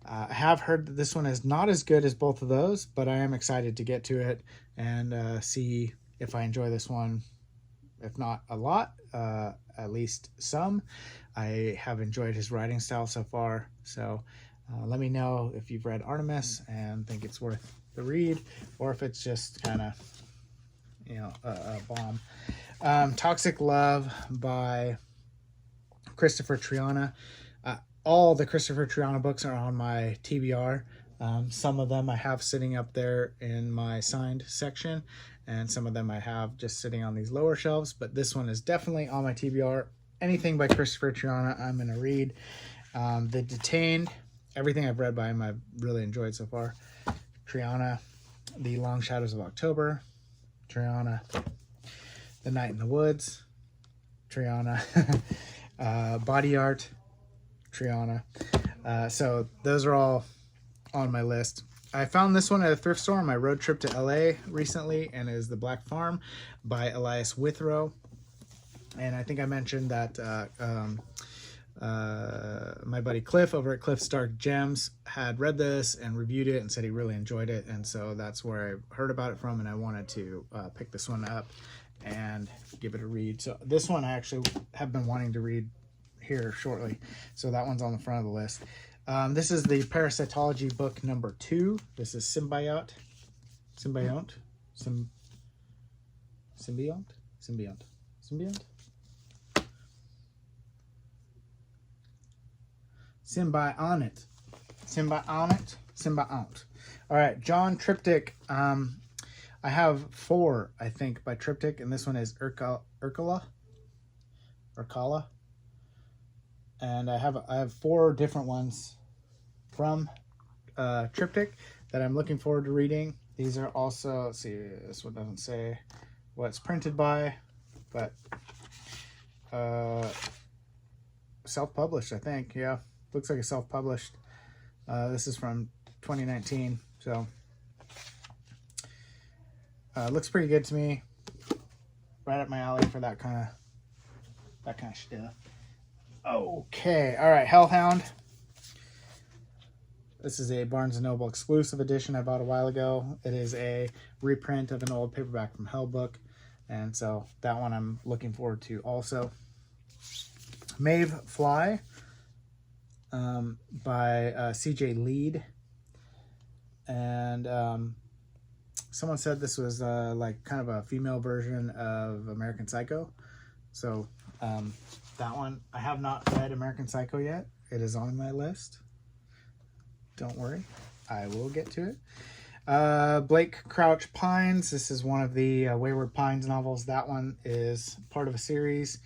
I have heard that this one is not as good as both of those, but I am excited to get to it and see if I enjoy this one. If not a lot, at least some. I have enjoyed his writing style so far, so let me know if you've read Artemis and think it's worth the read, or if it's just kind of a bomb. Toxic Love by Christopher Triana. All the Christopher Triana books are on my TBR. Some of them I have sitting up there in my signed section, and some of them I have just sitting on these lower shelves, but this one is definitely on my TBR. Anything by Christopher Triana I'm going to read. The Detained, everything I've read by him I've really enjoyed so far. Triana, The Long Shadows of October. Triana, The Night in the Woods. Triana. Body Art. Triana. So those are all on my list. I found this one at a thrift store on my road trip to LA recently, and it is The Black Farm by Elias Withrow. And I think I mentioned that my buddy Cliff over at Cliff's Dark Gems had read this and reviewed it and said he really enjoyed it. And so that's where I heard about it from, and I wanted to pick this one up and give it a read. So this one I actually have been wanting to read here shortly. So that one's on the front of the list. This is the Parasitology book number 2. This is Symbiont. Symbiont. All right, John Triptych. I have 4, I think, by Triptych, and this one is Urkala. And I have 4 different ones from Triptych that I'm looking forward to reading. These are also, let's see, this one doesn't say what it's printed by, but self-published, I think. Yeah, looks like a self-published. This is from 2019, so looks pretty good to me. Right up my alley for that kind of stuff. Okay, all right, Hellhound. This is a Barnes & Noble exclusive edition I bought a while ago. It is a reprint of an old paperback from Hell book, and so that one I'm looking forward to also. Maeve Fly by C.J. Lead. And someone said this was like kind of a female version of American Psycho. So that one, I have not read American Psycho yet. It is on my list. Don't worry, I will get to it. Blake Crouch Pines. This is one of the Wayward Pines novels. That one is part of a series.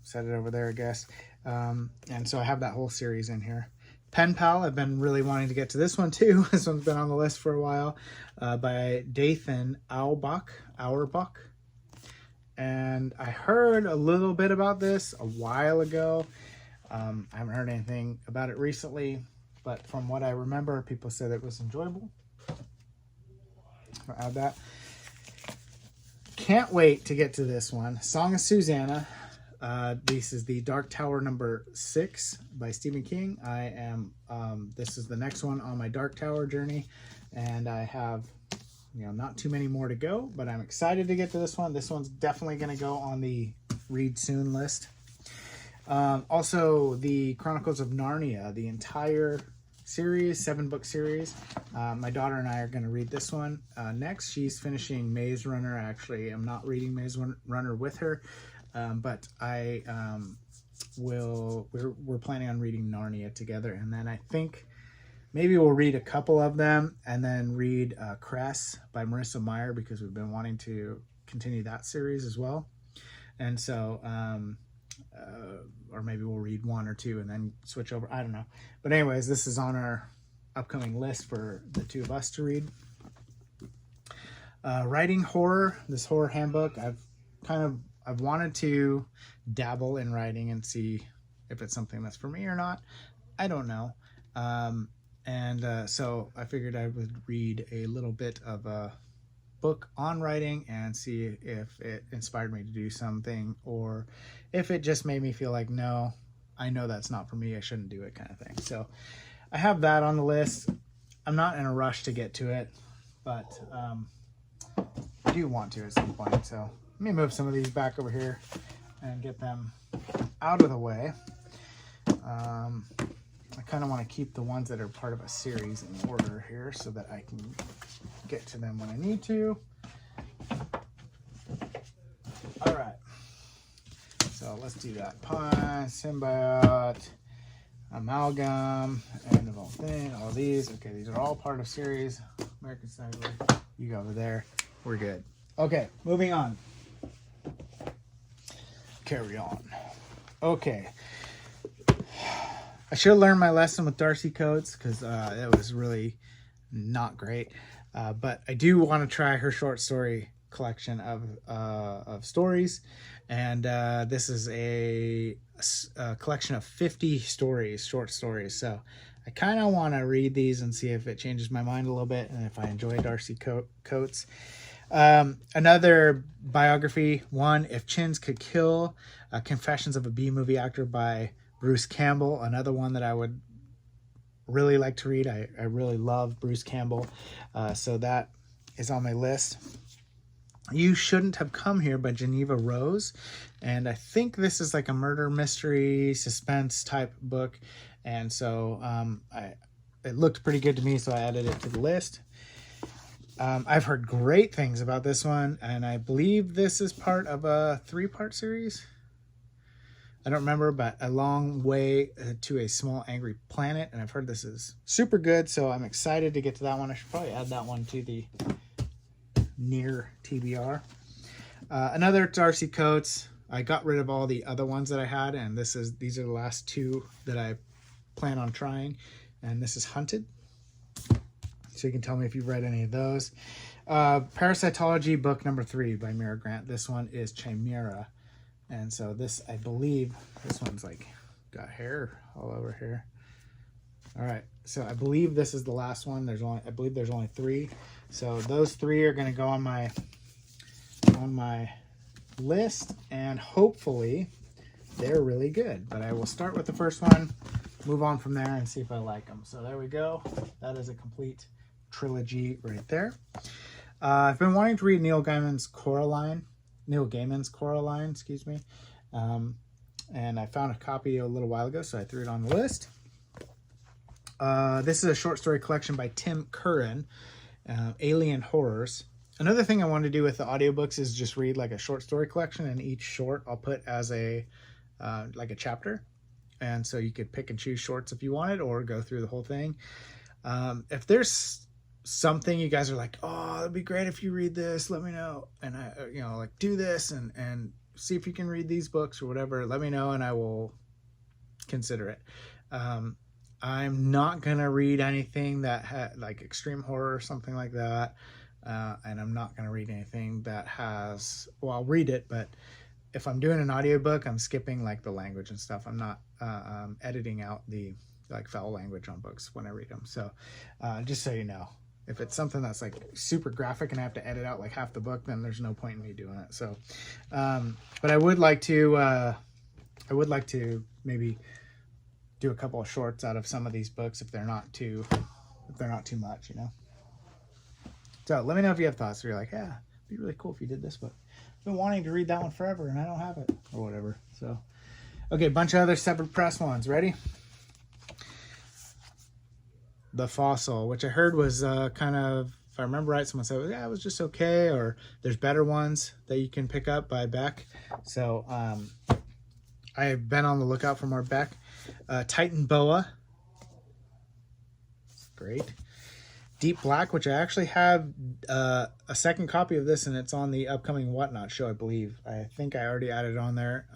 Set it over there, I guess. And so I have that whole series in here. Pen Pal, I've been really wanting to get to this one too. This one's been on the list for a while, by Dathan Auerbach. And I heard a little bit about this a while ago. I haven't heard anything about it recently, but from what I remember, people said it was enjoyable. I'll add that. Can't wait to get to this one. Song of Susanna. This is the Dark Tower number 6 by Stephen King. This is the next one on my Dark Tower journey, and I have, not too many more to go, but I'm excited to get to this one. This one's definitely going to go on the read soon list. Also, the Chronicles of Narnia, the entire series, 7-book series. My daughter and I are going to read this one next. She's finishing Maze Runner. Actually, I'm not reading Maze Runner with her, but we're planning on reading Narnia together, and then I think maybe we'll read a couple of them and then read Cress by Marissa Meyer, because we've been wanting to continue that series as well. And so or maybe we'll read 1 or 2 and then switch over. I don't know. But anyways, this is on our upcoming list for the 2 of us to read. Writing horror, this horror handbook. I've wanted to dabble in writing and see if it's something that's for me or not. I don't know. So I figured I would read a little bit of a book on writing and see if it inspired me to do something, or if it just made me feel like, no, I know that's not for me, I shouldn't do it, kind of thing. So I have that on the list. I'm not in a rush to get to it, but I do want to at some point. So let me move some of these back over here and get them out of the way. I kind of want to keep the ones that are part of a series in order here so that I can get to them when I need to. All right. So let's do that. Pine, Symbiote, Amalgam, End of All Thing, all these. Okay, these are all part of series. American Sci-fi. You go over there. We're good. Okay, moving on. Carry on. Okay. I should have learned my lesson with Darcy Coates, because it was really not great. But I do want to try her short story collection of stories. And this is a collection of 50 stories, short stories. So I kind of want to read these and see if it changes my mind a little bit and if I enjoy Darcy Coates. Another biography, one, If Chins Could Kill, Confessions of a B-Movie Actor by Bruce Campbell, another one that I would really like to read. I really love Bruce Campbell, so that is on my list. You Shouldn't Have Come Here by Geneva Rose, and I think this is like a murder mystery suspense type book, and so it looked pretty good to me, so I added it to the list. I've heard great things about this one, and I believe this is part of a 3-part series. I don't remember, but A Long Way to a Small Angry Planet, and I've heard this is super good, so I'm excited to get to that one. I should probably add that one to the near TBR. Another Darcy Coates. I got rid of all the other ones that I had, and these are the last 2 that I plan on trying, and this is Hunted. So you can tell me if you've read any of those. Parasitology, book number 3 by Mira Grant. This one is Chimera. And so this, I believe, this one's like got hair all over here. All right, so I believe this is the last one. I believe there's only 3. So those 3 are going to go on my list, and hopefully they're really good. But I will start with the first one, move on from there, and see if I like them. So there we go. That is a complete trilogy right there. I've been wanting to read Neil Gaiman's Coraline, excuse me. And I found a copy a little while ago, so I threw it on the list. This is a short story collection by Tim Curran, Alien Horrors. Another thing I want to do with the audiobooks is just read like a short story collection, and each short I'll put as a like a chapter. And so you could pick and choose shorts if you wanted, or go through the whole thing. If there's something you guys are like, oh, it'd be great if you read this, let me know. And I, like, do this and see if you can read these books or whatever. Let me know and I will consider it. I'm not gonna read anything that like extreme horror or something like that. And I'm not gonna read anything that has, well, I'll read it, but if I'm doing an audiobook, I'm skipping like the language and stuff. I'm not editing out the like foul language on books when I read them. So just so you know, if it's something that's like super graphic and I have to edit out like half the book, then there's no point in me doing it. So, but I would like to maybe do a couple of shorts out of some of these books if they're not too much, So let me know if you have thoughts. If you're like, yeah, it'd be really cool if you did this book. I've been wanting to read that one forever and I don't have it or whatever. So, okay, a bunch of other separate press ones. Ready? The Fossil, which I heard was kind of, if I remember right, someone said, yeah, it was just okay, or there's better ones that you can pick up by Beck. So I've been on the lookout for more Beck. Titan Boa. Great. Deep Black, which I actually have a second copy of this, and it's on the upcoming Whatnot show, I believe. I think I already added it on there.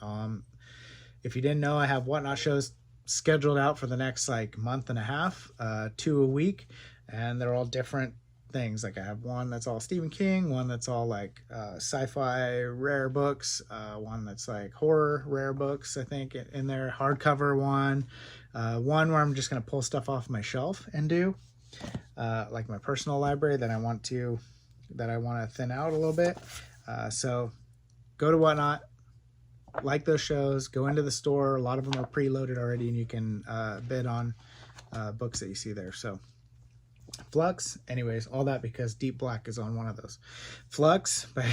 If you didn't know, I have Whatnot shows scheduled out for the next like month and a half, 2 a week, and they're all different things. Like I have one that's all Stephen King, one that's all like sci-fi rare books, one that's like horror rare books, I think in there, hardcover one, one where I'm just going to pull stuff off my shelf and do like my personal library that I want to thin out a little bit. So go to Whatnot, like those shows, go into the store. A lot of them are preloaded already, and you can bid on books that you see there. So Flux, anyways, all that because Deep Black is on one of those. Flux, by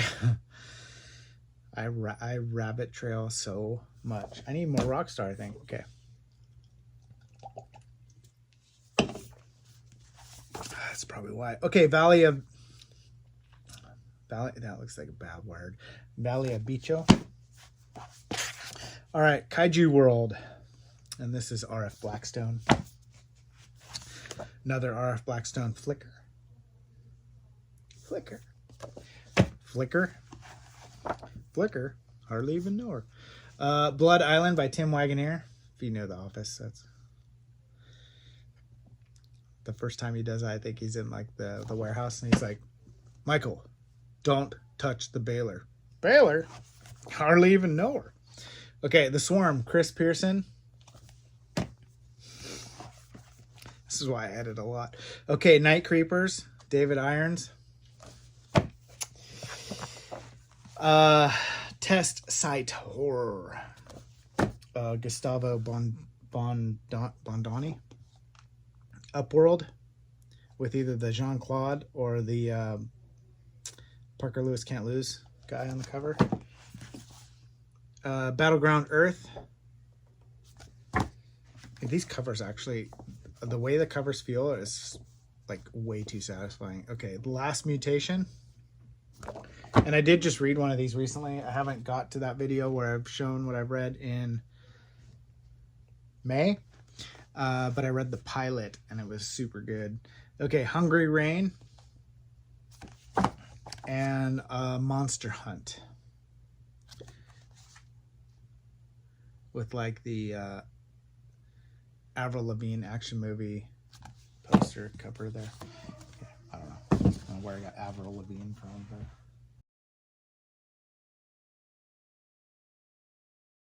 I rabbit trail so much. I need more Rockstar, I think. Okay. That's probably why. Okay, Valley, that looks like a bad word. Valley of Bicho. All right, Kaiju World. And this is R.F. Blackstone. Another R.F. Blackstone Flicker. Hardly even know her. Blood Island by Tim Wagoner. If you know The Office, that's the first time he does that. I think he's in like the warehouse and he's like, Michael, don't touch the baler. Baler? Hardly even know her. Okay, The Swarm, Chris Pearson. This is why I edit a lot. Okay, Night Creepers, David Irons. Test Site Horror, Gustavo Bondoni. Upworld, with either the Jean-Claude or the Parker Lewis Can't Lose guy on the cover. Battleground Earth. These covers actually, the way the covers feel is like way too satisfying. Okay, The Last Mutation. And I did just read one of these recently. I haven't got to that video where I've shown what I've read in May. But I read the pilot and it was super good. Okay, Hungry Rain. And Monster Hunt. With like the Avril Lavigne action movie poster cover there. Okay, I don't know where I got Avril Lavigne from, but